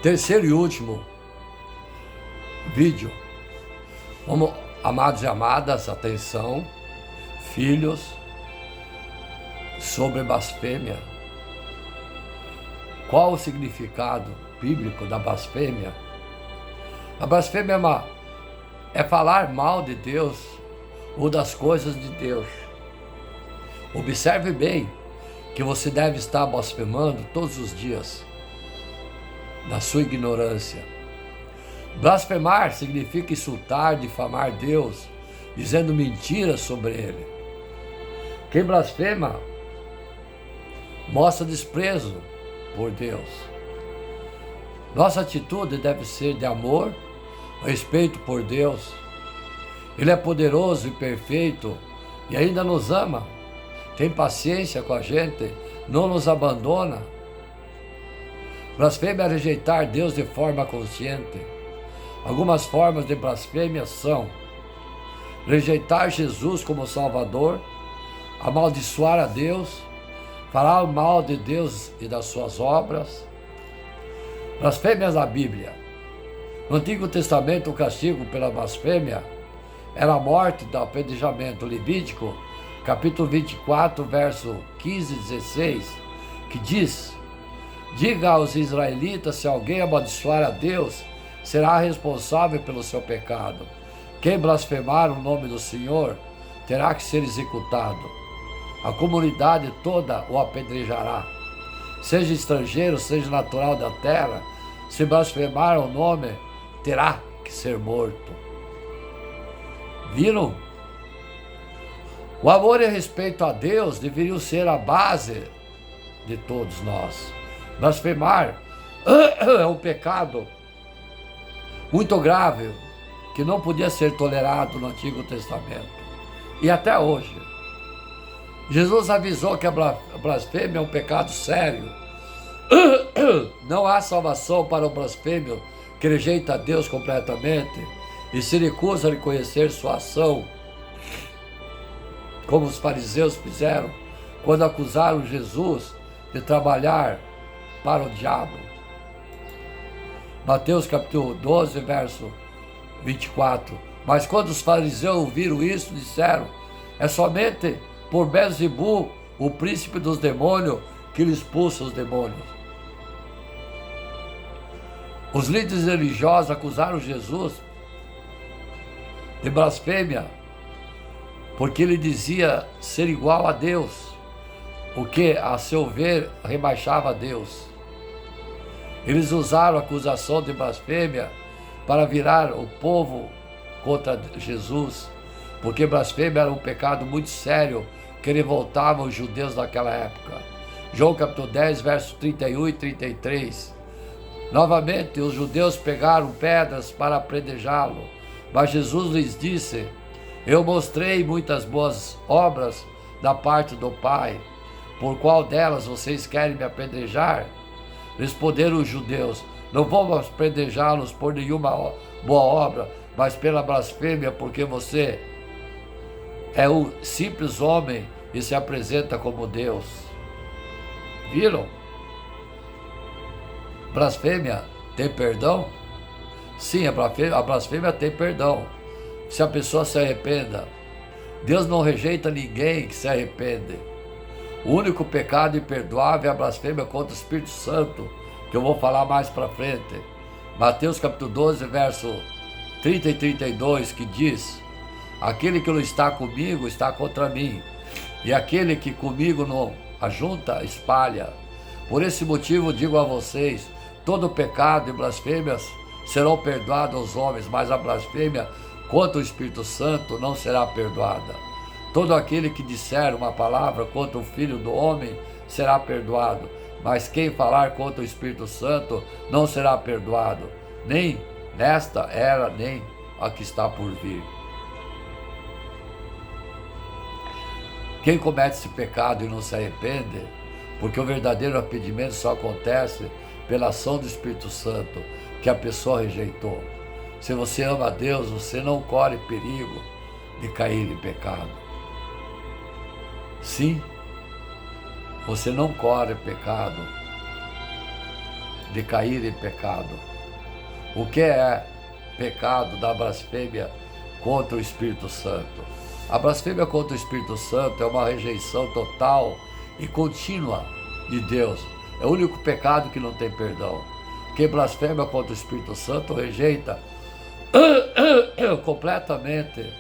Terceiro e último vídeo. Vamos, amados e amadas, atenção, filhos, sobre blasfêmia. Qual o significado bíblico da blasfêmia? A blasfêmia é falar mal de Deus ou das coisas de Deus. Observe bem que você deve estar blasfemando todos os dias, na sua ignorância. Blasfemar significa insultar, difamar Deus, dizendo mentiras sobre Ele. Quem blasfema mostra desprezo por Deus. Nossa atitude deve ser de amor, respeito por Deus. Ele é poderoso e perfeito e ainda nos ama. Tem paciência com a gente, não nos abandona. Blasfêmia é rejeitar Deus de forma consciente. Algumas formas de blasfêmia são rejeitar Jesus como Salvador, amaldiçoar a Deus, falar mal de Deus e das suas obras. Blasfêmias da Bíblia. No Antigo Testamento, o castigo pela blasfêmia era a morte do apedrejamento. Levítico, capítulo 24, verso 15 e 16, que diz: diga aos israelitas, se alguém amaldiçoar a Deus, será responsável pelo seu pecado. Quem blasfemar o nome do Senhor terá que ser executado. A comunidade toda o apedrejará. Seja estrangeiro, seja natural da terra, se blasfemar o nome, terá que ser morto. Viram? O amor e respeito a Deus deveriam ser a base de todos nós. Blasfemar é um pecado muito grave, que não podia ser tolerado no Antigo Testamento. E até hoje. Jesus avisou que a blasfêmia é um pecado sério. Não há salvação para o blasfêmio que rejeita a Deus completamente e se recusa a reconhecer sua ação, como os fariseus fizeram quando acusaram Jesus de trabalhar para o diabo. Mateus capítulo 12, verso 24. Mas quando os fariseus ouviram isso, disseram: é somente por Beelzebu, o príncipe dos demônios, que ele expulsa os demônios. Os líderes religiosos acusaram Jesus de blasfêmia, porque ele dizia ser igual a Deus, o que, a seu ver, rebaixava a Deus. Eles usaram a acusação de blasfêmia para virar o povo contra Jesus, porque blasfêmia era um pecado muito sério que revoltava os judeus daquela época. João capítulo 10, versos 31 e 33. Novamente, os judeus pegaram pedras para apedrejá-lo, mas Jesus lhes disse: eu mostrei muitas boas obras da parte do Pai, por qual delas vocês querem me apedrejar? Responderam os judeus: não vamos apedrejá-los por nenhuma boa obra, mas pela blasfêmia, porque você é um simples homem e se apresenta como Deus. Viram? Blasfêmia tem perdão? Sim, a blasfêmia tem perdão, se a pessoa se arrependa. Deus não rejeita ninguém que se arrepende. O único pecado imperdoável é a blasfêmia contra o Espírito Santo, que eu vou falar mais para frente. Mateus capítulo 12, verso 30 e 32, que diz: aquele que não está comigo está contra mim, e aquele que comigo não ajunta, espalha. Por esse motivo digo a vocês, todo pecado e blasfêmias serão perdoados aos homens, mas a blasfêmia contra o Espírito Santo não será perdoada. Todo aquele que disser uma palavra contra o Filho do Homem será perdoado, mas quem falar contra o Espírito Santo não será perdoado, nem nesta era, nem a que está por vir. Quem comete esse pecado e não se arrepende, porque o verdadeiro arrependimento só acontece pela ação do Espírito Santo, que a pessoa rejeitou. Se você ama a Deus, você não corre perigo de cair em pecado. Sim, você não corre pecado de cair em pecado. O que é pecado da blasfêmia contra o Espírito Santo? A blasfêmia contra o Espírito Santo é uma rejeição total e contínua de Deus. É o único pecado que não tem perdão. Quem blasfema contra o Espírito Santo rejeita completamente,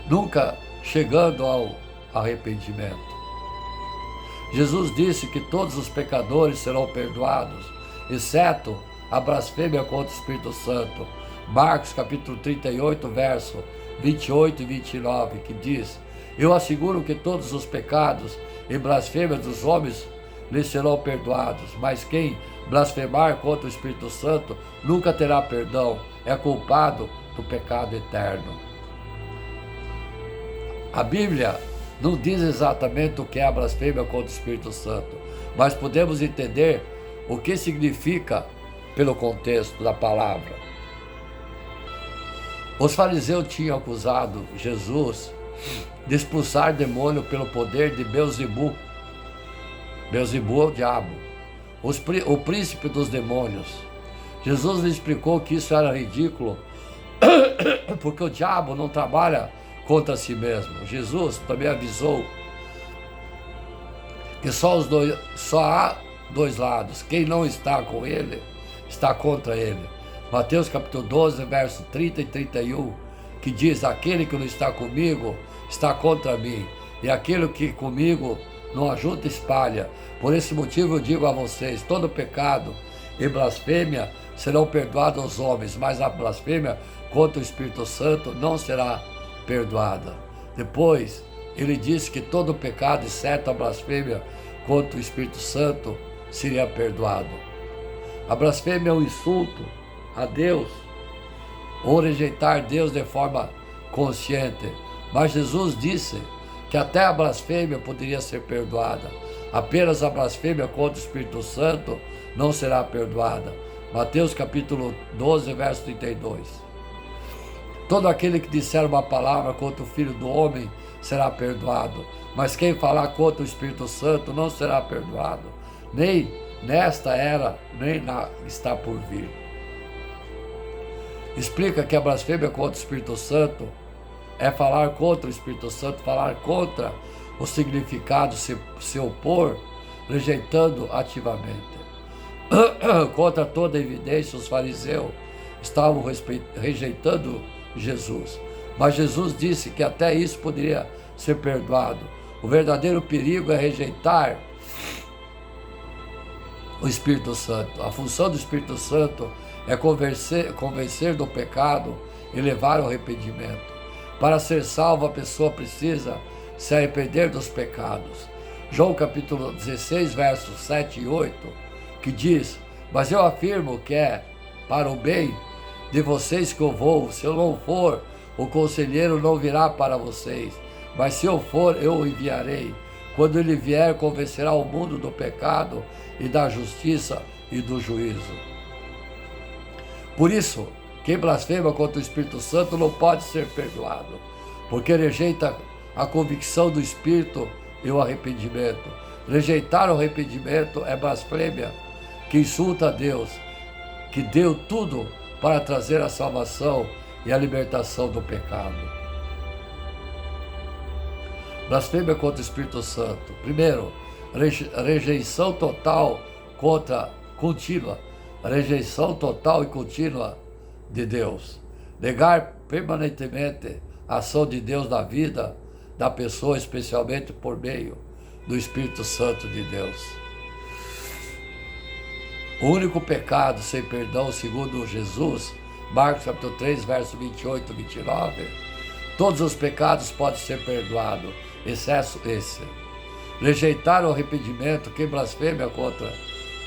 nunca chegando ao arrependimento. Jesus disse que todos os pecadores serão perdoados, exceto a blasfêmia contra o Espírito Santo. Marcos capítulo 38, verso 28 e 29, que diz: eu asseguro que todos os pecados e blasfêmias dos homens lhes serão perdoados, mas quem blasfemar contra o Espírito Santo nunca terá perdão, é culpado do pecado eterno. A Bíblia não diz exatamente o que é a blasfêmia contra o Espírito Santo, mas podemos entender o que significa pelo contexto da palavra. Os fariseus tinham acusado Jesus de expulsar demônio pelo poder de Belzebu. Belzebu é o diabo, o príncipe dos demônios. Jesus lhe explicou que isso era ridículo, porque o diabo não trabalha contra si mesmo. Jesus também avisou que só há dois lados. Quem não está com ele, está contra ele. Mateus capítulo 12, verso 30 e 31, que diz: aquele que não está comigo, está contra mim, e aquele que comigo não ajuda, espalha. Por esse motivo eu digo a vocês, todo pecado e blasfêmia serão perdoados aos homens, mas a blasfêmia contra o Espírito Santo não será perdoada. Depois, ele disse que todo pecado, exceto a blasfêmia contra o Espírito Santo, seria perdoado. A blasfêmia é um insulto a Deus, ou rejeitar Deus de forma consciente. Mas Jesus disse que até a blasfêmia poderia ser perdoada. Apenas a blasfêmia contra o Espírito Santo não será perdoada. Mateus capítulo 12, verso 32. Todo aquele que disser uma palavra contra o Filho do Homem será perdoado, mas quem falar contra o Espírito Santo não será perdoado, nem nesta era, nem na está por vir. Explica que a blasfêmia contra o Espírito Santo é falar contra o Espírito Santo, falar contra o significado, se opor, rejeitando ativamente. Contra toda evidência, os fariseus estavam rejeitando Jesus. Mas Jesus disse que até isso poderia ser perdoado. O verdadeiro perigo é rejeitar o Espírito Santo. A função do Espírito Santo é convencer do pecado e levar ao arrependimento. Para ser salvo, a pessoa precisa se arrepender dos pecados. João capítulo 16, versos 7 e 8, que diz: mas eu afirmo que é para o bem de vocês que eu vou. Se eu não for, o conselheiro não virá para vocês, mas se eu for, eu o enviarei. Quando ele vier, convencerá o mundo do pecado e da justiça e do juízo. Por isso, quem blasfema contra o Espírito Santo não pode ser perdoado, porque rejeita a convicção do Espírito e o arrependimento. Rejeitar o arrependimento é blasfêmia, que insulta a Deus, que deu tudo para trazer a salvação e a libertação do pecado. Blasfêmia contra o Espírito Santo. Primeiro, rejeição total contínua. Rejeição total e contínua de Deus. Negar permanentemente a ação de Deus na vida da pessoa, especialmente por meio do Espírito Santo de Deus. O único pecado sem perdão, segundo Jesus, Marcos capítulo 3, verso 28 e 29, todos os pecados podem ser perdoados, exceto esse. Rejeitar o arrependimento, quem blasfêmia contra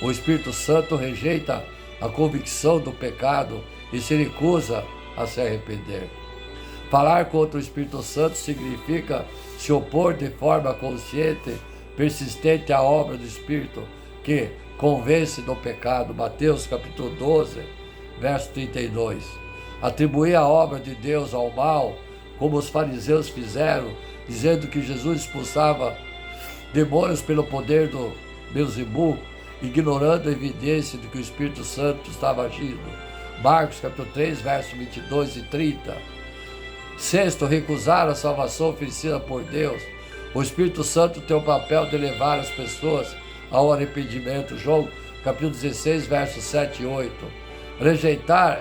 o Espírito Santo rejeita a convicção do pecado e se recusa a se arrepender. Falar contra o Espírito Santo significa se opor de forma consciente, persistente à obra do Espírito que convence do pecado. Mateus capítulo 12, verso 32. Atribuir a obra de Deus ao mal, como os fariseus fizeram, dizendo que Jesus expulsava demônios pelo poder do Belzebu ignorando a evidência de que o Espírito Santo estava agindo. Marcos capítulo 3, versos 22 e 30. Sexto, recusar a salvação oferecida por Deus. O Espírito Santo tem o papel de levar as pessoas ao arrependimento. João capítulo 16, versos 7 e 8. Rejeitar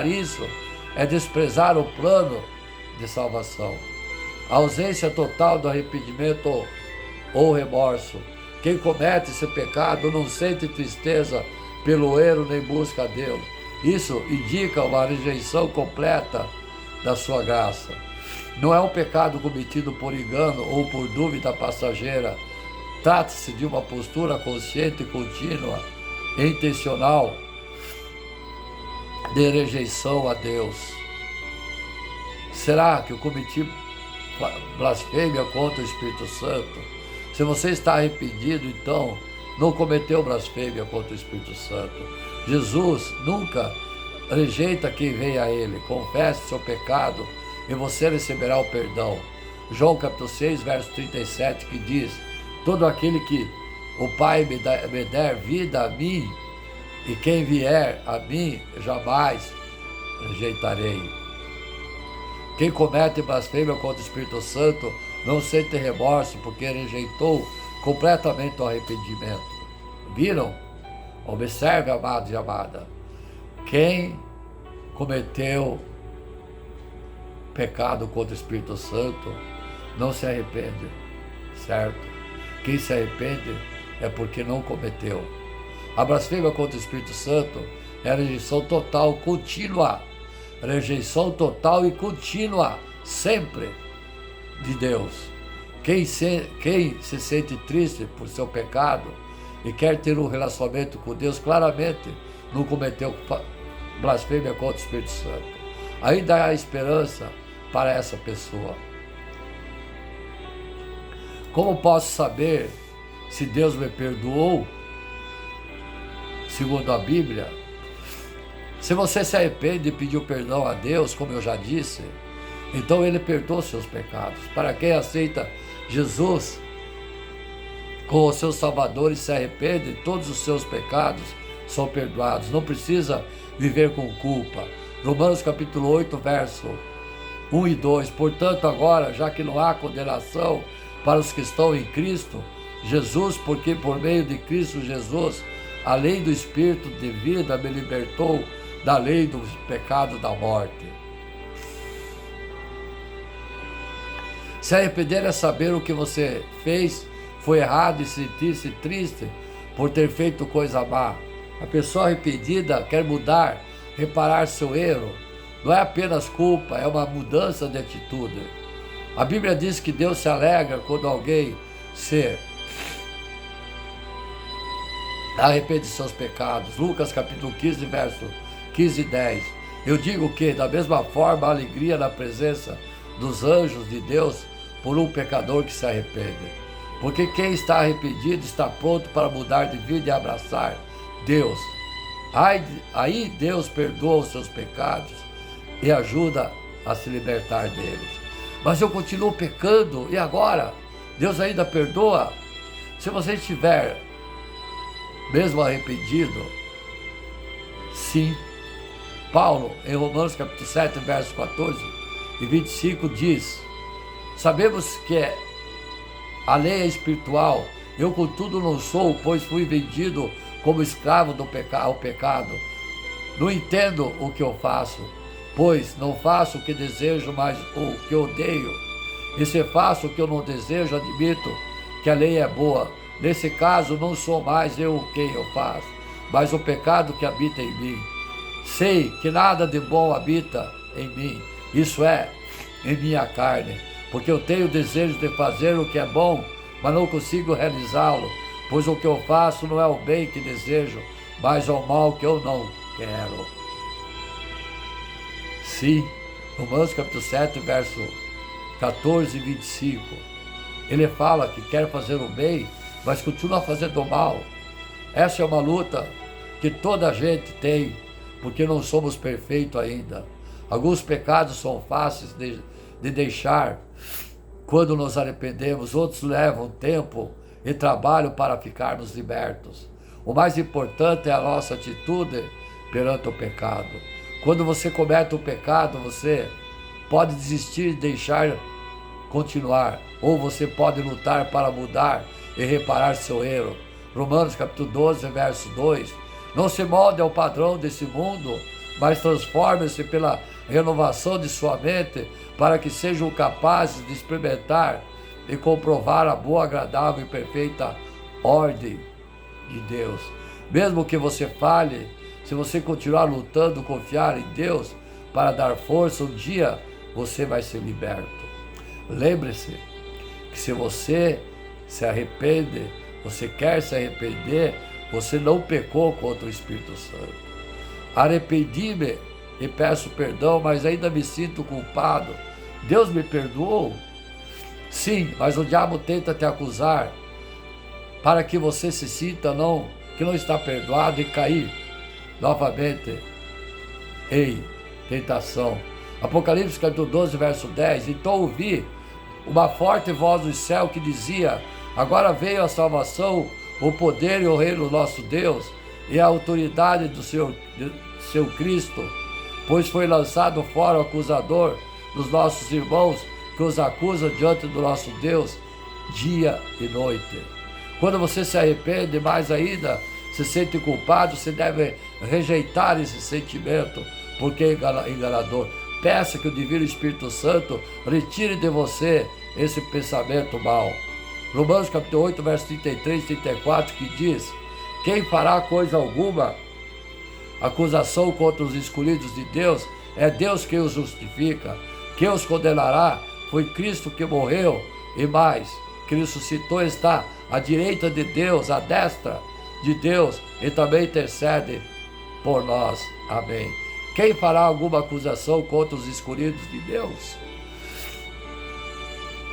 isso é desprezar o plano de salvação. A ausência total do arrependimento ou remorso. Quem comete esse pecado não sente tristeza pelo erro nem busca a Deus. Isso indica uma rejeição completa da sua graça. Não é um pecado cometido por engano ou por dúvida passageira. Trata-se de uma postura consciente e contínua e intencional de rejeição a Deus. Será que eu cometi blasfêmia contra o Espírito Santo? Se você está arrependido, então não cometeu blasfêmia contra o Espírito Santo. Jesus nunca rejeita quem vem a Ele. Confesse seu pecado e você receberá o perdão. João capítulo 6, verso 37, que diz: todo aquele que o Pai me der vida a mim, e quem vier a mim, jamais rejeitarei. Quem comete blasfêmia contra o Espírito Santo não sente remorso, porque rejeitou completamente o arrependimento. Viram? Observe, amados e amada. Quem cometeu pecado contra o Espírito Santo não se arrepende, certo? Quem se arrepende é porque não cometeu. A blasfêmia contra o Espírito Santo é a rejeição total, contínua. Rejeição total e contínua, sempre, de Deus. Quem se sente triste por seu pecado e quer ter um relacionamento com Deus, claramente não cometeu blasfêmia contra o Espírito Santo. Ainda há esperança para essa pessoa. Como posso saber se Deus me perdoou? Segundo a Bíblia, se você se arrepende e pediu perdão a Deus, como eu já disse, então Ele perdoa seus pecados. Para quem aceita Jesus como seu Salvador e se arrepende, todos os seus pecados são perdoados. Não precisa viver com culpa. Romanos capítulo 8, verso 1 e 2. Portanto, agora, já que não há condenação para os que estão em Cristo Jesus, porque por meio de Cristo Jesus, a lei do Espírito de vida me libertou da lei do pecado da morte. Se arrepender é saber o que você fez foi errado e sentir-se triste por ter feito coisa má. A pessoa arrependida quer mudar, reparar seu erro. Não é apenas culpa, é uma mudança de atitude. A Bíblia diz que Deus se alegra quando alguém se arrepende de seus pecados. Lucas capítulo 15, verso 15 e 10. Eu digo que, da mesma forma, a alegria na presença dos anjos de Deus por um pecador que se arrepende. Porque quem está arrependido está pronto para mudar de vida e abraçar Deus. Aí Deus perdoa os seus pecados e ajuda a se libertar deles. Mas eu continuo pecando, e agora? Deus ainda perdoa? Se você estiver mesmo arrependido, sim. Paulo, em Romanos capítulo 7, versos 14 e 25, diz: sabemos que a lei é espiritual, eu contudo não sou, pois fui vendido como escravo ao pecado. Não entendo o que eu faço, pois não faço o que desejo, mas o que odeio. E se faço o que eu não desejo, admito que a lei é boa. Nesse caso, não sou mais eu quem eu faço, mas o pecado que habita em mim. Sei que nada de bom habita em mim, isso é, em minha carne, porque eu tenho o desejo de fazer o que é bom, mas não consigo realizá-lo, pois o que eu faço não é o bem que desejo, mas é o mal que eu não quero. Sim, Romanos capítulo 7, verso 14 e 25. Ele fala que quer fazer o bem, mas continua fazendo o mal. Essa é uma luta que toda a gente tem, porque não somos perfeitos ainda. Alguns pecados são fáceis de deixar quando nos arrependemos, outros levam tempo e trabalho para ficarmos libertos. O mais importante é a nossa atitude perante o pecado. Quando você comete o pecado, você pode desistir e deixar continuar, ou você pode lutar para mudar e reparar seu erro. Romanos capítulo 12, verso 2. Não se molde ao padrão desse mundo, mas transforme-se pela renovação de sua mente, para que sejam capazes de experimentar e comprovar a boa, agradável e perfeita ordem de Deus. Mesmo que você falhe, se você continuar lutando, confiar em Deus para dar força, um dia você vai ser liberto. Lembre-se que se você se arrepende, você quer se arrepender, você não pecou contra o Espírito Santo. Arrependi-me e peço perdão, mas ainda me sinto culpado. Deus me perdoou? Sim, mas o diabo tenta te acusar para que você se sinta que não está perdoado e cair novamente em tentação. Apocalipse capítulo 12, verso 10. Então ouvi uma forte voz do céu que dizia: agora veio a salvação, o poder e o reino do nosso Deus e a autoridade do seu Cristo, pois foi lançado fora o acusador dos nossos irmãos que os acusa diante do nosso Deus dia e noite. Quando você se arrepende, mais ainda se sente culpado, você deve rejeitar esse sentimento, porque é enganador. Peça que o Divino Espírito Santo retire de você esse pensamento mau. Romanos capítulo 8, verso 33 e 34, que diz: quem fará coisa alguma, acusação contra os escolhidos de Deus, é Deus quem os justifica. Quem os condenará? Foi Cristo que morreu, e mais, que ressuscitou, está à direita de Deus, à destra de Deus, e também intercede por nós. Amém. Quem fará alguma acusação contra os escolhidos de Deus?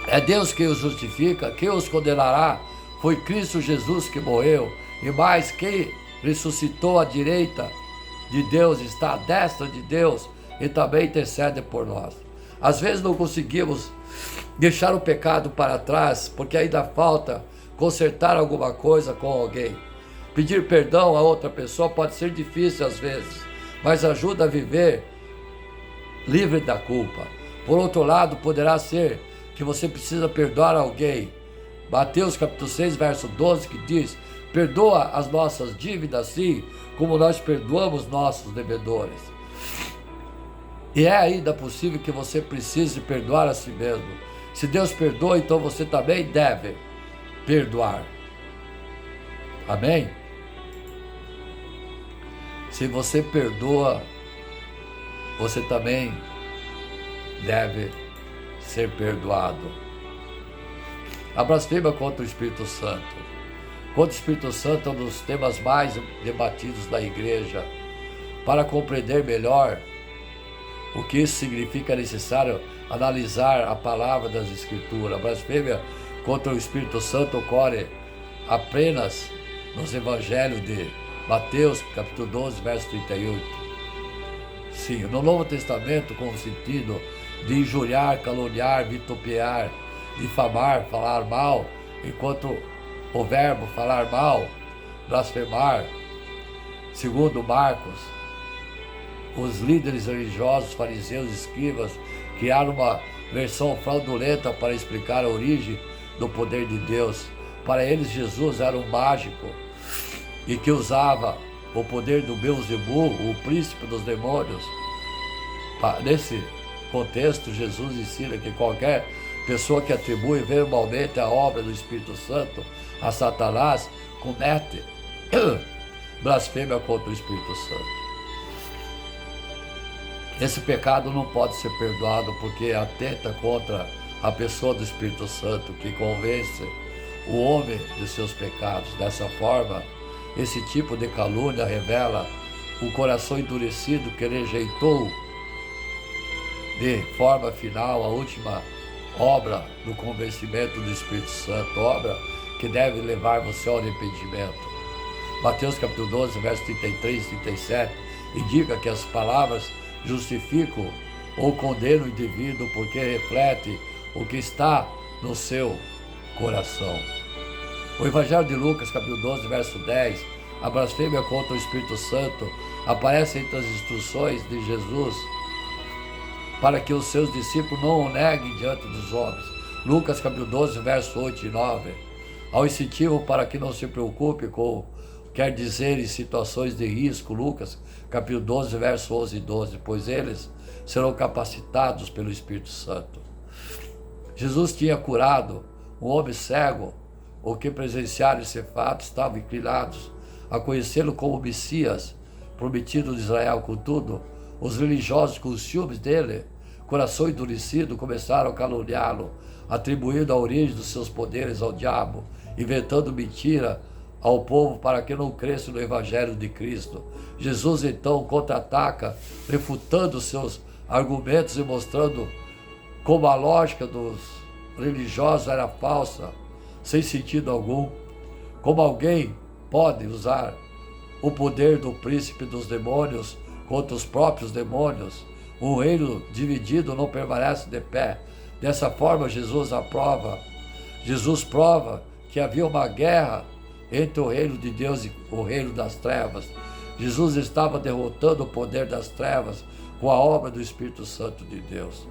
É Deus quem os justifica. Quem os condenará? Foi Cristo Jesus que morreu, e mais, quem ressuscitou à direita de Deus, está à destra de Deus, e também intercede por nós. Às vezes não conseguimos deixar o pecado para trás, porque ainda falta consertar alguma coisa com alguém. Pedir perdão a outra pessoa pode ser difícil às vezes, mas ajuda a viver livre da culpa. Por outro lado, poderá ser que você precisa perdoar alguém. Mateus capítulo 6, verso 12, que diz: perdoa as nossas dívidas, assim como nós perdoamos nossos devedores. E é ainda possível que você precise perdoar a si mesmo. Se Deus perdoa, então você também deve perdoar. Amém? Se você perdoa, você também deve ser perdoado. A blasfêmia contra o Espírito Santo. Contra o Espírito Santo é um dos temas mais debatidos na igreja. Para compreender melhor o que isso significa, é necessário analisar a palavra das Escrituras. A blasfêmia contra o Espírito Santo ocorre apenas nos evangelhos de Mateus, capítulo 12, verso 38. Sim, no Novo Testamento, com o sentido de injuriar, caluniar, vitupear, difamar, falar mal, enquanto o verbo falar mal, blasfemar. Segundo Marcos, os líderes religiosos, fariseus e escribas criaram uma versão fraudulenta para explicar a origem do poder de Deus. Para eles, Jesus era um mágico e que usava o poder do Beelzebul, o príncipe dos demônios. Nesse contexto, Jesus ensina que qualquer pessoa que atribui verbalmente a obra do Espírito Santo a Satanás comete blasfêmia contra o Espírito Santo. Esse pecado não pode ser perdoado porque atenta contra a pessoa do Espírito Santo, que convence o homem de seus pecados. Dessa forma, esse tipo de calúnia revela o coração endurecido que rejeitou de forma final a última obra do convencimento do Espírito Santo, obra que deve levar você ao arrependimento. Mateus capítulo 12, verso 33 e 37 indica que as palavras justificam ou condenam o indivíduo porque reflete o que está no seu coração. O Evangelho de Lucas, capítulo 12, verso 10, a blasfêmia contra o Espírito Santo aparece entre as instruções de Jesus para que os seus discípulos não o neguem diante dos homens. Lucas capítulo 12, verso 8 e 9. Ao incentivo para que não se preocupe com quer dizer em situações de risco, Lucas capítulo 12, verso 11 e 12, pois eles serão capacitados pelo Espírito Santo. Jesus tinha curado um homem cego, o que presenciaram esse fato estavam inclinados a conhecê-lo como Messias, prometido de Israel. Contudo, os religiosos, com os ciúmes dele, coração endurecido, começaram a caluniá-lo, atribuindo a origem dos seus poderes ao diabo, inventando mentira ao povo para que não cresça no Evangelho de Cristo. Jesus então contra-ataca, refutando seus argumentos e mostrando como a lógica dos religiosos era falsa, sem sentido algum. Como alguém pode usar o poder do príncipe dos demônios contra os próprios demônios? Um reino dividido não permanece de pé. Dessa forma, Jesus prova que havia uma guerra entre o reino de Deus e o reino das trevas. Jesus estava derrotando o poder das trevas com a obra do Espírito Santo de Deus.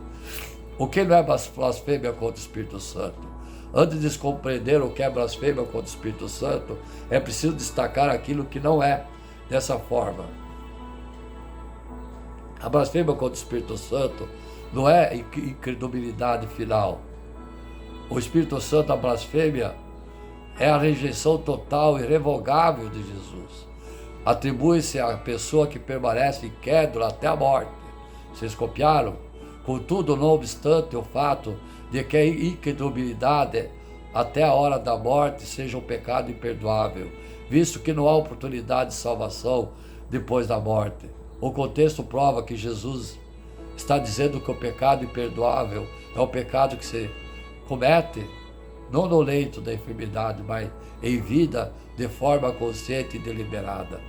O que não é blasfêmia contra o Espírito Santo? Antes de compreender o que é blasfêmia contra o Espírito Santo, é preciso destacar aquilo que não é dessa forma. A blasfêmia contra o Espírito Santo não é incredulidade final. O Espírito Santo, a blasfêmia, é a rejeição total e irrevogável de Jesus. Atribui-se à pessoa que permanece incrédula até a morte. Vocês copiaram? Contudo, não obstante o fato de que a incredulidade até a hora da morte seja um pecado imperdoável, visto que não há oportunidade de salvação depois da morte. O contexto prova que Jesus está dizendo que o pecado imperdoável é o pecado que se comete não no leito da enfermidade, mas em vida, de forma consciente e deliberada.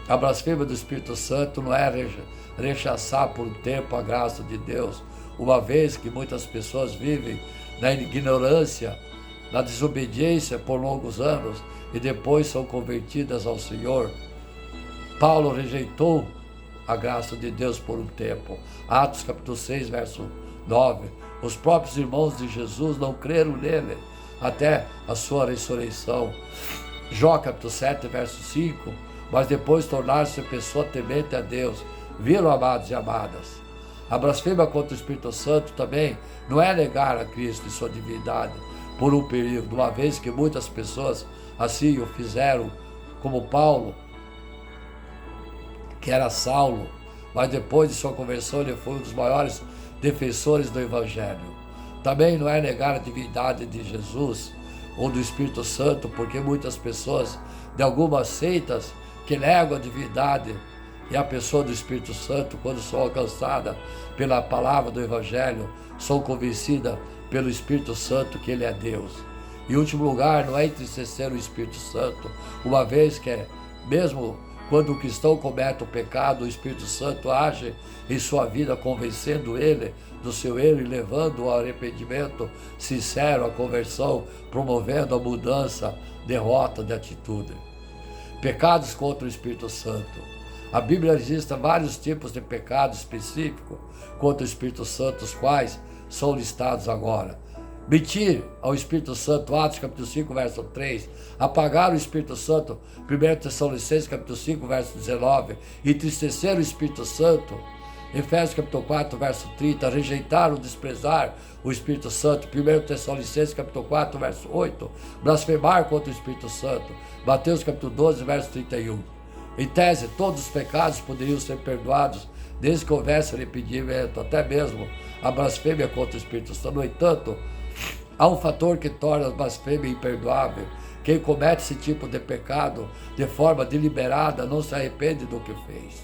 A blasfêmia do Espírito Santo não é rechaçar por um tempo a graça de Deus, uma vez que muitas pessoas vivem na ignorância, na desobediência por longos anos e depois são convertidas ao Senhor. Paulo rejeitou a graça de Deus por um tempo. Atos capítulo 6, verso 9. Os próprios irmãos de Jesus não creram nele até a sua ressurreição. Jó capítulo 7, verso 5. Mas depois tornaram-se pessoa temente a Deus. Viram, amados e amadas? A blasfêmia contra o Espírito Santo também não é negar a Cristo e sua divindade por um período, uma vez que muitas pessoas assim o fizeram, como Paulo, que era Saulo, mas depois de sua conversão ele foi um dos maiores defensores do Evangelho. Também não é negar a divindade de Jesus ou do Espírito Santo, porque muitas pessoas de algumas seitas que negam a divindade e a pessoa do Espírito Santo, quando são alcançadas pela palavra do Evangelho, são convencidas pelo Espírito Santo que Ele é Deus. Em último lugar, não é entristecer o Espírito Santo, uma vez que mesmo quando o cristão comete o pecado, o Espírito Santo age em sua vida, convencendo ele do seu erro e levando ao arrependimento sincero, a conversão, promovendo a mudança, derrota de atitude. Pecados contra o Espírito Santo. A Bíblia registra vários tipos de pecado específico contra o Espírito Santo, os quais são listados agora. Mentir ao Espírito Santo, Atos capítulo 5, verso 3. Apagar o Espírito Santo, 1 Tessalonicenses capítulo 5, verso 19. Entristecer o Espírito Santo, Efésios capítulo 4, verso 30. Rejeitar ou desprezar o Espírito Santo, 1 Tessalonicenses capítulo 4, verso 8. Blasfemar contra o Espírito Santo, Mateus capítulo 12, verso 31. Em tese, todos os pecados poderiam ser perdoados desde que houvesse arrependimento, até mesmo a blasfêmia contra o Espírito Santo. No entanto, há um fator que torna a blasfêmia imperdoável. Quem comete esse tipo de pecado de forma deliberada não se arrepende do que fez.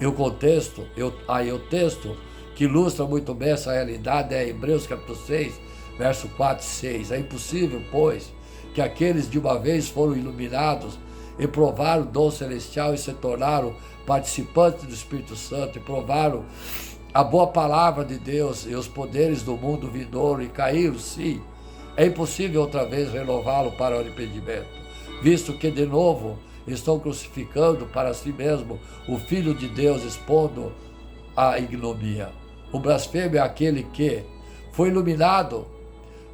E o texto que ilustra muito bem essa realidade é Hebreus capítulo 6, verso 4 e 6. É impossível, pois, que aqueles de uma vez foram iluminados e provaram o dom celestial e se tornaram participantes do Espírito Santo e provaram a boa palavra de Deus e os poderes do mundo vindouro e caíram, sim, É impossível outra vez renová-lo para o arrependimento, visto que de novo estão crucificando para si mesmo o Filho de Deus, expondo a ignomia. O blasfemo é aquele que foi iluminado,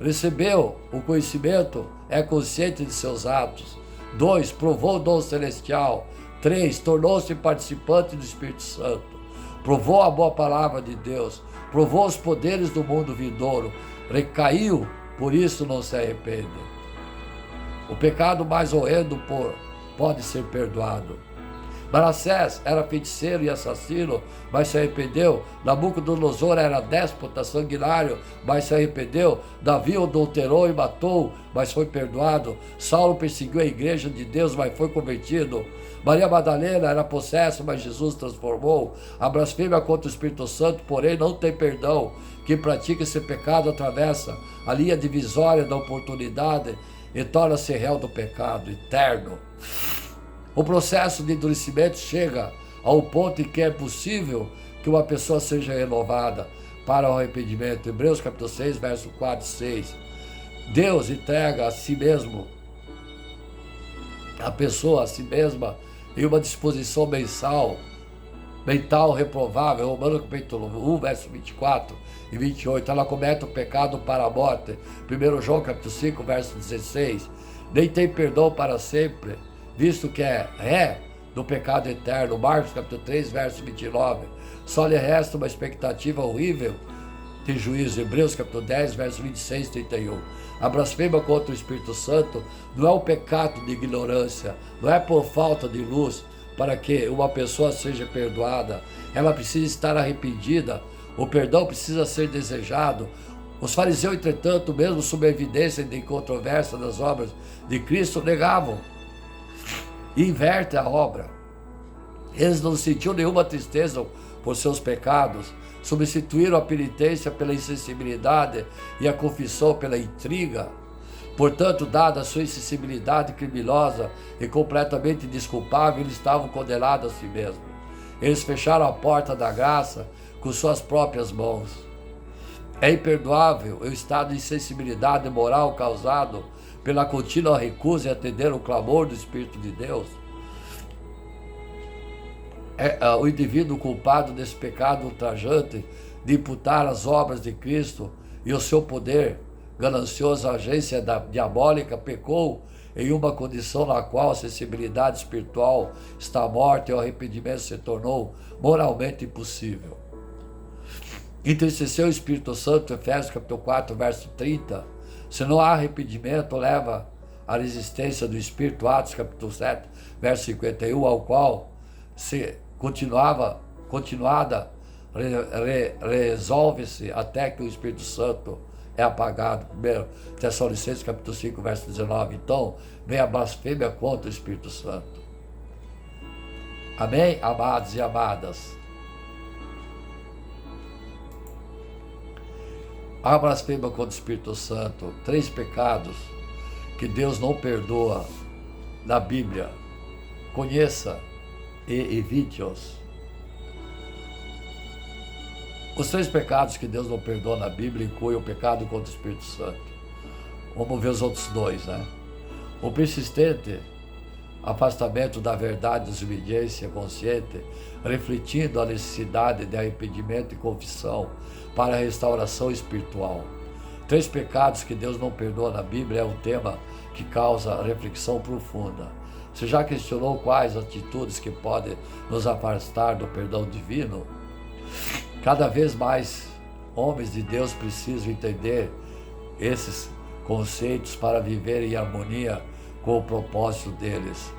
recebeu o conhecimento, é consciente de seus atos. 2. Provou o dom celestial. 3. Tornou-se participante do Espírito Santo. Provou a boa palavra de Deus. Provou os poderes do mundo vindouro. Recaiu, por isso não se arrepende. O pecado mais horrendo pode ser perdoado. Manassés era feiticeiro e assassino, mas se arrependeu. Nabucodonosor era déspota, sanguinário, mas se arrependeu. Davi adulterou e matou, mas foi perdoado. Saulo perseguiu a igreja de Deus, mas foi convertido. Maria Madalena era possessa, mas Jesus transformou. A blasfêmia contra o Espírito Santo, porém, não tem perdão. Quem pratica esse pecado atravessa a linha divisória da oportunidade e torna-se réu do pecado eterno. O processo de endurecimento chega ao ponto em que é possível que uma pessoa seja renovada para o arrependimento. Hebreus capítulo 6, verso 4 e 6. Deus entrega a si mesmo, a pessoa a si mesma, em uma disposição mental reprovável. Romanos capítulo 1, verso 24 e 28. Ela comete o pecado para a morte. 1 João capítulo 5, verso 16. Nem tem perdão para sempre, visto que é ré do pecado eterno. Marcos capítulo 3, verso 29. Só lhe resta uma expectativa horrível de juízo. Hebreus capítulo 10, verso 26 e 31. A blasfêmia contra o Espírito Santo não é um pecado de ignorância, não é por falta de luz. Para que uma pessoa seja perdoada, ela precisa estar arrependida, o perdão precisa ser desejado. Os fariseus, entretanto, mesmo sob a evidência de controvérsia das obras de Cristo, negavam e invertem a obra. Eles não sentiam nenhuma tristeza por seus pecados, substituíram a penitência pela insensibilidade e a confissão pela intriga. Portanto, dada a sua insensibilidade criminosa e completamente desculpável, eles estavam condenados a si mesmos. Eles fecharam a porta da graça com suas próprias mãos. É imperdoável o estado de insensibilidade moral causado pela contínua recusa em atender o clamor do Espírito de Deus. O indivíduo culpado desse pecado ultrajante de imputar as obras de Cristo e o seu poder ganancioso, a agência diabólica, pecou em uma condição na qual a sensibilidade espiritual está morta e o arrependimento se tornou moralmente impossível. Entristeceu o Espírito Santo, Efésios capítulo 4, verso 30. Se não há arrependimento, leva à resistência do Espírito, Atos capítulo 7, verso 51, ao qual se continuada resolve-se até que o Espírito Santo é apagado. 1 Tessalonicenses capítulo 5, verso 19. Então, vem a blasfêmia contra o Espírito Santo. Amém, amados e amadas? A blasfêmia contra o Espírito Santo. 3 pecados que Deus não perdoa na Bíblia. Conheça e evite-os. Os 3 pecados que Deus não perdoa na Bíblia incluem o pecado contra o Espírito Santo. Vamos ver os outros 2, né? O persistente afastamento da verdade e desobediência consciente, refletindo a necessidade de arrependimento e confissão para a restauração espiritual. 3 pecados que Deus não perdoa na Bíblia é um tema que causa reflexão profunda. Você já questionou quais atitudes que podem nos afastar do perdão divino? Cada vez mais homens de Deus precisam entender esses conceitos para viver em harmonia com o propósito deles.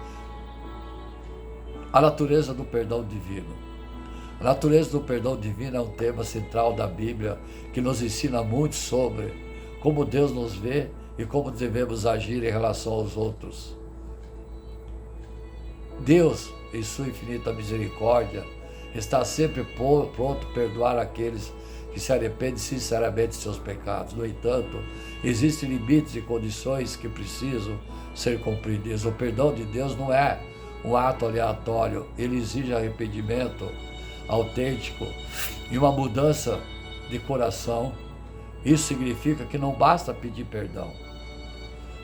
A natureza do perdão divino. A natureza do perdão divino é um tema central da Bíblia que nos ensina muito sobre como Deus nos vê e como devemos agir em relação aos outros. Deus, em sua infinita misericórdia, está sempre pronto a perdoar aqueles que se arrependem sinceramente de seus pecados. No entanto, existem limites e condições que precisam ser cumpridas. O perdão de Deus não é um ato aleatório, ele exige arrependimento autêntico e uma mudança de coração Isso significa que não basta pedir perdão.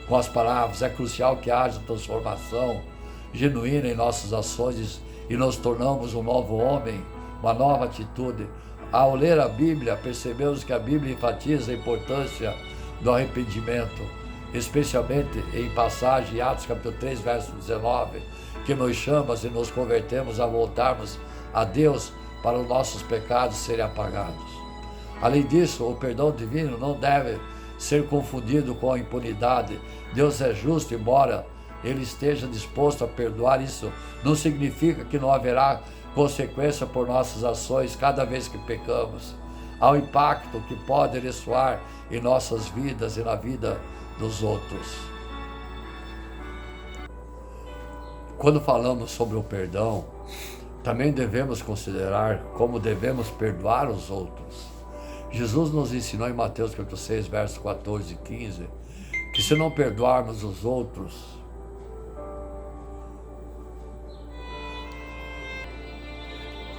Com as palavras, é crucial que haja transformação genuína em nossas ações e nos tornamos um novo homem, uma nova atitude. Ao ler a Bíblia, percebemos que a Bíblia enfatiza a importância do arrependimento, especialmente em passagem em Atos capítulo 3, verso 19, que nos chama e nos convertemos a voltarmos a Deus para os nossos pecados serem apagados. Além disso, o perdão divino não deve ser confundido com a impunidade. Deus é justo, embora Ele esteja disposto a perdoar. Isso não significa que não haverá consequência por nossas ações cada vez que pecamos. Há um impacto que pode ressoar em nossas vidas e na vida dos outros. Quando falamos sobre o perdão, também devemos considerar como devemos perdoar os outros. Jesus nos ensinou em Mateus capítulo 6, versos 14 e 15, que se não perdoarmos os outros,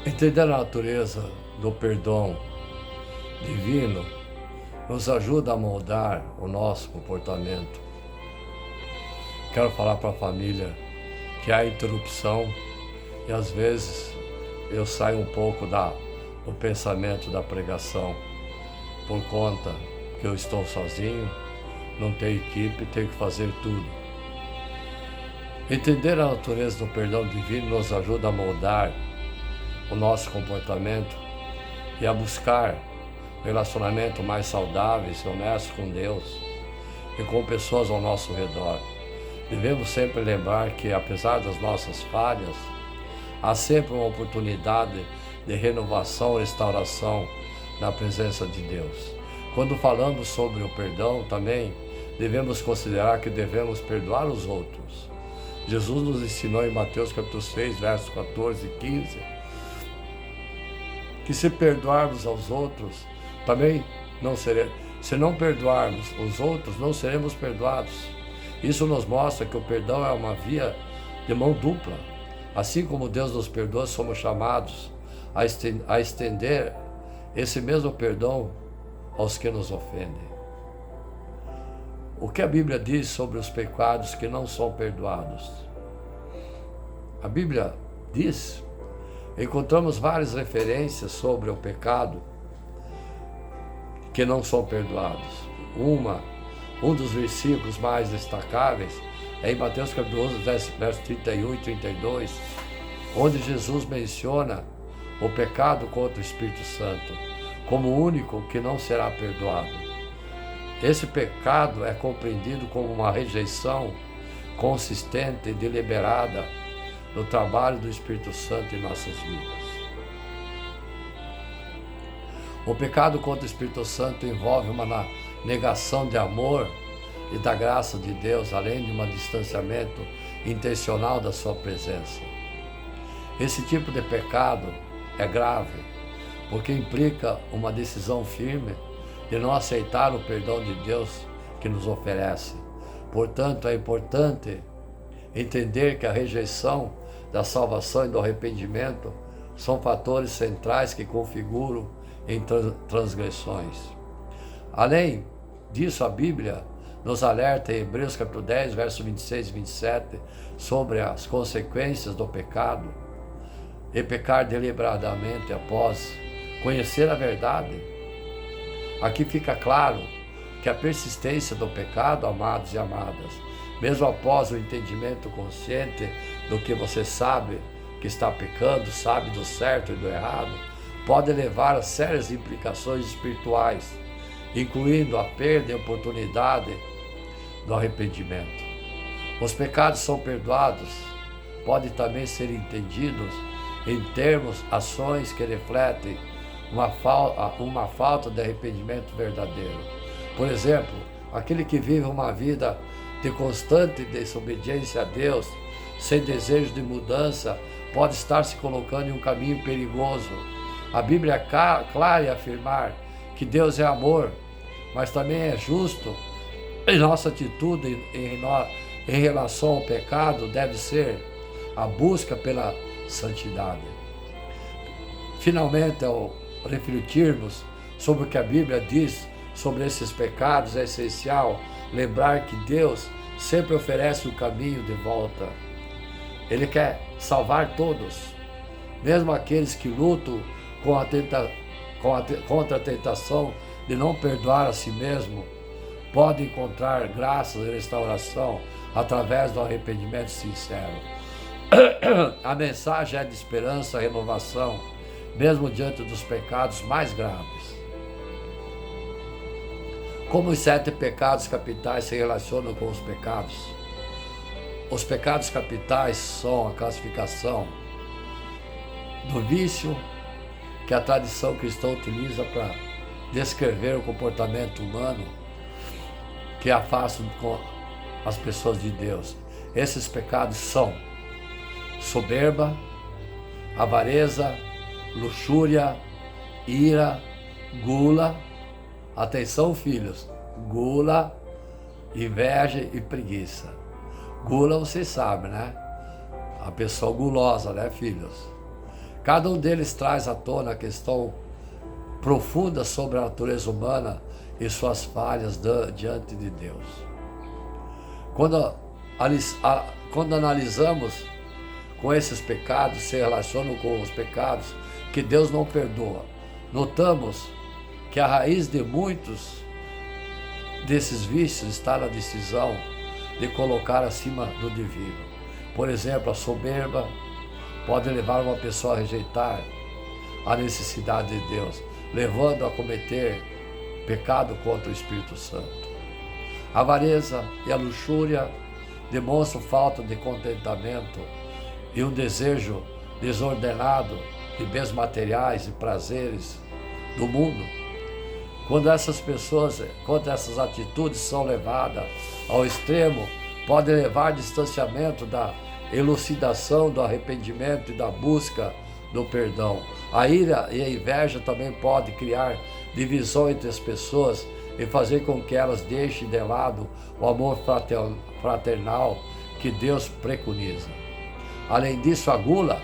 entender a natureza do perdão divino nos ajuda a moldar o nosso comportamento. Quero falar para a família que há interrupção e às vezes eu saio um pouco do pensamento da pregação por conta que eu estou sozinho, não tenho equipe, tenho que fazer tudo. Entender a natureza do perdão divino nos ajuda a moldar o nosso comportamento e a buscar relacionamento mais saudáveis e honestos com Deus e com pessoas ao nosso redor. Devemos sempre lembrar que, apesar das nossas falhas, há sempre uma oportunidade de renovação e restauração na presença de Deus. Quando falamos sobre o perdão, também devemos considerar que devemos perdoar os outros. Jesus nos ensinou em Mateus capítulo 6, versos 14 e 15, que se perdoarmos aos outros, também não seremos. Se não perdoarmos os outros, não seremos perdoados. Isso nos mostra que o perdão é uma via de mão dupla. Assim como Deus nos perdoa, somos chamados a estender esse mesmo perdão aos que nos ofendem. O que a Bíblia diz sobre os pecados que não são perdoados? A Bíblia diz, encontramos várias referências sobre o pecado que não são perdoados. Um dos versículos mais destacáveis é em Mateus capítulo 11, versos 31 e 32, onde Jesus menciona o pecado contra o Espírito Santo como o único que não será perdoado. Esse pecado é compreendido como uma rejeição consistente e deliberada do trabalho do Espírito Santo em nossas vidas. O pecado contra o Espírito Santo envolve uma negação de amor e da graça de Deus, além de um distanciamento intencional da sua presença. Esse tipo de pecado é grave, porque implica uma decisão firme de não aceitar o perdão de Deus que nos oferece. Portanto, é importante entender que a rejeição da salvação e do arrependimento são fatores centrais que configuram em transgressões. Além disso, a Bíblia nos alerta em Hebreus capítulo 10, versos 26 e 27, sobre as consequências do pecado e pecar deliberadamente após conhecer a verdade. Aqui fica claro que a persistência do pecado, amados e amadas, mesmo após o entendimento consciente do que você sabe que está pecando, sabe do certo e do errado, pode levar a sérias implicações espirituais, incluindo a perda e oportunidade do arrependimento. Os pecados são perdoados, podem também ser entendidos em termos, ações que refletem uma falta de arrependimento verdadeiro. Por exemplo, aquele que vive uma vida de constante desobediência a Deus, sem desejo de mudança, pode estar se colocando em um caminho perigoso. A Bíblia é clara em afirmar que Deus é amor, mas também é justo. E nossa atitude em relação ao pecado deve ser a busca pela santidade. Finalmente, ao refletirmos sobre o que a Bíblia diz sobre esses pecados, é essencial lembrar que Deus sempre oferece um caminho de volta. Ele quer salvar todos, mesmo aqueles que lutam contra a tentação de não perdoar a si mesmo, podem encontrar graça e restauração através do arrependimento sincero. A mensagem é de esperança, renovação, mesmo diante dos pecados mais graves. Como os 7 pecados capitais se relacionam com os pecados? Os pecados capitais são a classificação do vício que a tradição cristã utiliza para descrever o comportamento humano que afasta as pessoas de Deus. Esses pecados são soberba, avareza, luxúria, ira, gula. Atenção, filhos, gula, inveja e preguiça. Gula, vocês sabem, né? A pessoa gulosa, né, filhos? Cada um deles traz à tona a questão profunda sobre a natureza humana e suas falhas diante de Deus. Quando analisamos com esses pecados, se relacionam com os pecados que Deus não perdoa, notamos que a raiz de muitos desses vícios está na decisão de colocar acima do divino. Por exemplo, a soberba pode levar uma pessoa a rejeitar a necessidade de Deus, levando a cometer pecado contra o Espírito Santo. A avareza e a luxúria demonstram falta de contentamento e um desejo desordenado de bens materiais e prazeres do mundo. Quando essas atitudes são levadas ao extremo, podem levar a distanciamento da elucidação, do arrependimento e da busca do perdão. A ira e a inveja também podem criar divisão entre as pessoas e fazer com que elas deixem de lado o amor fraternal que Deus preconiza. Além disso, a gula,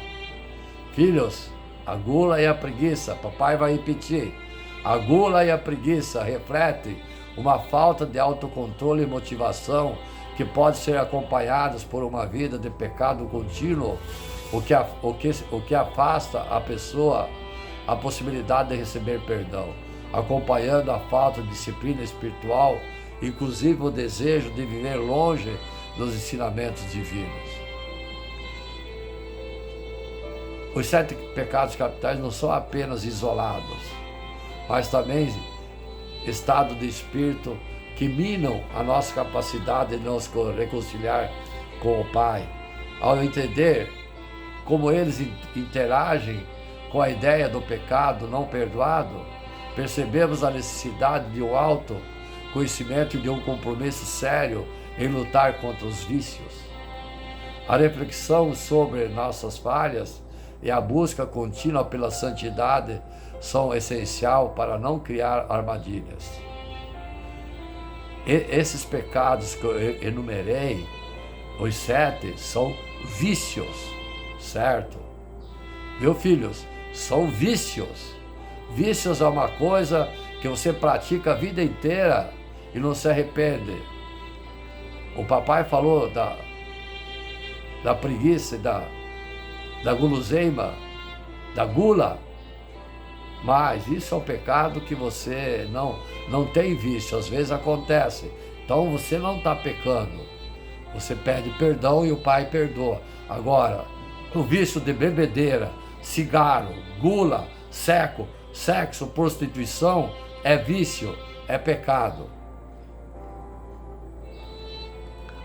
filhos, a gula e a preguiça, papai vai repetir, a gula e a preguiça refletem uma falta de autocontrole e motivação que pode ser acompanhadas por uma vida de pecado contínuo, o que afasta a pessoa a possibilidade de receber perdão, acompanhando a falta de disciplina espiritual, inclusive o desejo de viver longe dos ensinamentos divinos. Os 7 pecados capitais não são apenas isolados, mas também estado de espírito que minam a nossa capacidade de nos reconciliar com o Pai. Ao entender como eles interagem com a ideia do pecado não perdoado, percebemos a necessidade de um autoconhecimento e de um compromisso sério em lutar contra os vícios. A reflexão sobre nossas falhas e a busca contínua pela santidade são essenciais para não criar armadilhas. Esses pecados que eu enumerei, os 7, são vícios, certo? Meus filhos, são vícios. Vícios é uma coisa que você pratica a vida inteira e não se arrepende. O papai falou da preguiça, da guloseima, da gula, mas isso é um pecado que você não tem vício, às vezes acontece. Então você não está pecando, você pede perdão e o Pai perdoa. Agora, o vício de bebedeira, cigarro, gula, sexo, prostituição, é vício, é pecado.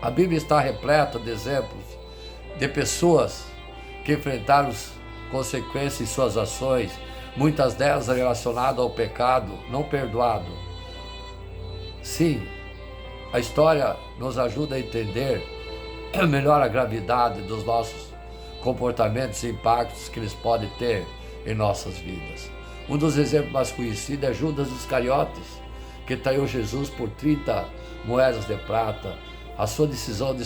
A Bíblia está repleta de exemplos de pessoas que enfrentaram as consequências de suas ações, muitas delas relacionadas ao pecado não perdoado. Sim, a história nos ajuda a entender melhor a gravidade dos nossos comportamentos e impactos que eles podem ter em nossas vidas. Um dos exemplos mais conhecidos é Judas Iscariotes, que traiu Jesus por 30 moedas de prata. A sua decisão de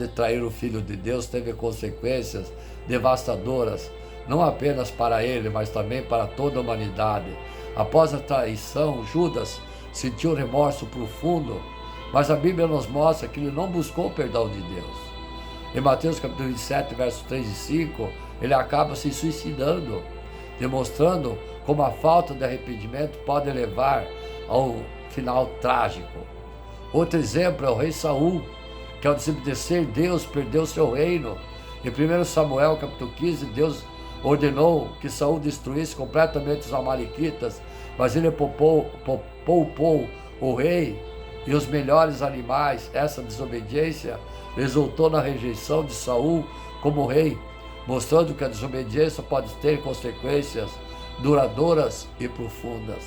trair o Filho de Deus teve consequências devastadoras, não apenas para ele, mas também para toda a humanidade. Após a traição, Judas sentiu remorso profundo, mas a Bíblia nos mostra que ele não buscou o perdão de Deus. Em Mateus capítulo 27, versos 3 e 5, ele acaba se suicidando, demonstrando como a falta de arrependimento pode levar ao final trágico. Outro exemplo é o rei Saul, que ao desobedecer Deus perdeu seu reino. Em 1 Samuel capítulo 15, Deus ordenou que Saul destruísse completamente os amalequitas, mas ele poupou o rei e os melhores animais. Essa desobediência resultou na rejeição de Saul como rei, mostrando que a desobediência pode ter consequências duradouras e profundas.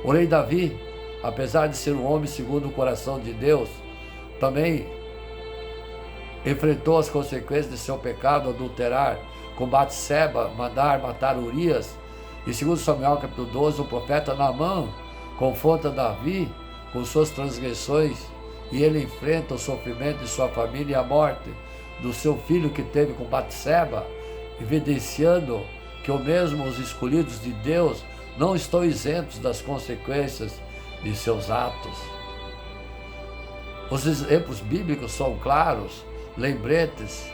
O rei Davi, apesar de ser um homem segundo o coração de Deus, também enfrentou as consequências de seu pecado, adulterar com Batseba, mandar matar Urias. E segundo Samuel capítulo 12, o profeta Naamã confronta Davi com suas transgressões e ele enfrenta o sofrimento de sua família e a morte do seu filho que teve com Batseba, evidenciando que mesmo os escolhidos de Deus não estão isentos das consequências de seus atos. Os exemplos bíblicos são claros, lembretes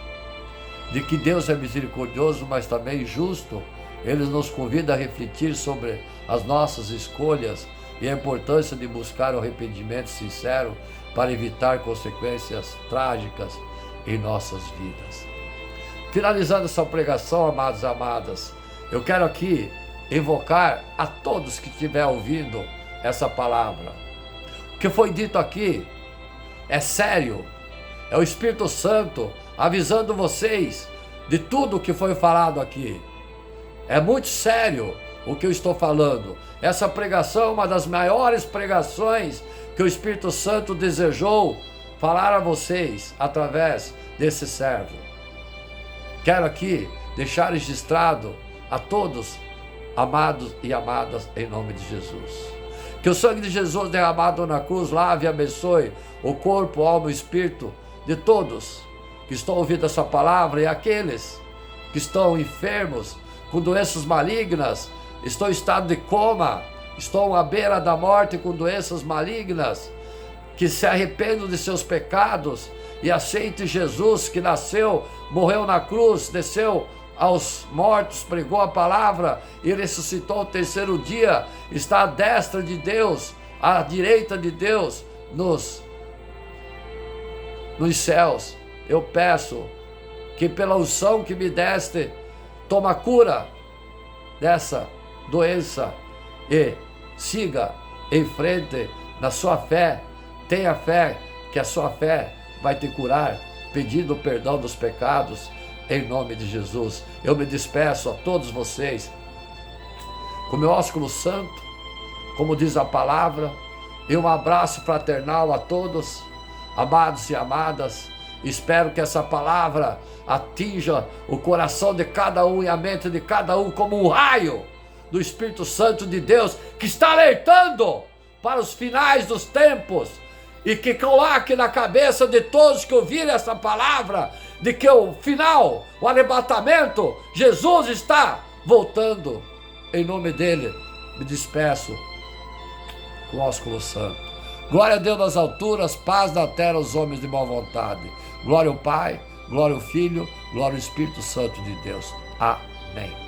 de que Deus é misericordioso, mas também justo. Ele nos convida a refletir sobre as nossas escolhas e a importância de buscar o arrependimento sincero para evitar consequências trágicas em nossas vidas. Finalizando essa pregação, amados e amadas, eu quero aqui invocar a todos que estiver ouvindo essa palavra. O que foi dito aqui é sério, é o Espírito Santo avisando vocês de tudo o que foi falado aqui. É muito sério o que eu estou falando. Essa pregação é uma das maiores pregações que o Espírito Santo desejou falar a vocês através desse servo. Quero aqui deixar registrado a todos, amados e amadas, em nome de Jesus. Que o sangue de Jesus derramado na cruz lave e abençoe o corpo, alma e espírito de todos que estão ouvindo essa palavra e aqueles que estão enfermos com doenças malignas, estão em estado de coma, estão à beira da morte com doenças malignas, que se arrependam de seus pecados e aceitem Jesus que nasceu, morreu na cruz, desceu aos mortos, pregou a palavra e ressuscitou ao terceiro dia, está à destra de Deus, à direita de Deus, nos céus. Eu peço que pela unção que me deste, toma cura dessa doença e siga em frente na sua fé. Tenha fé que a sua fé vai te curar, pedindo perdão dos pecados, em nome de Jesus. Eu me despeço a todos vocês com meu ósculo santo, como diz a palavra, e um abraço fraternal a todos, amados e amadas. Espero que essa palavra atinja o coração de cada um e a mente de cada um como um raio do Espírito Santo de Deus que está alertando para os finais dos tempos, e que coloque na cabeça de todos que ouvirem essa palavra de que o final, o arrebatamento, Jesus está voltando. Em nome dele, me despeço com o ósculo santo. Glória a Deus nas alturas, paz na terra aos homens de boa vontade. Glória ao Pai, glória ao Filho, glória ao Espírito Santo de Deus. Amém.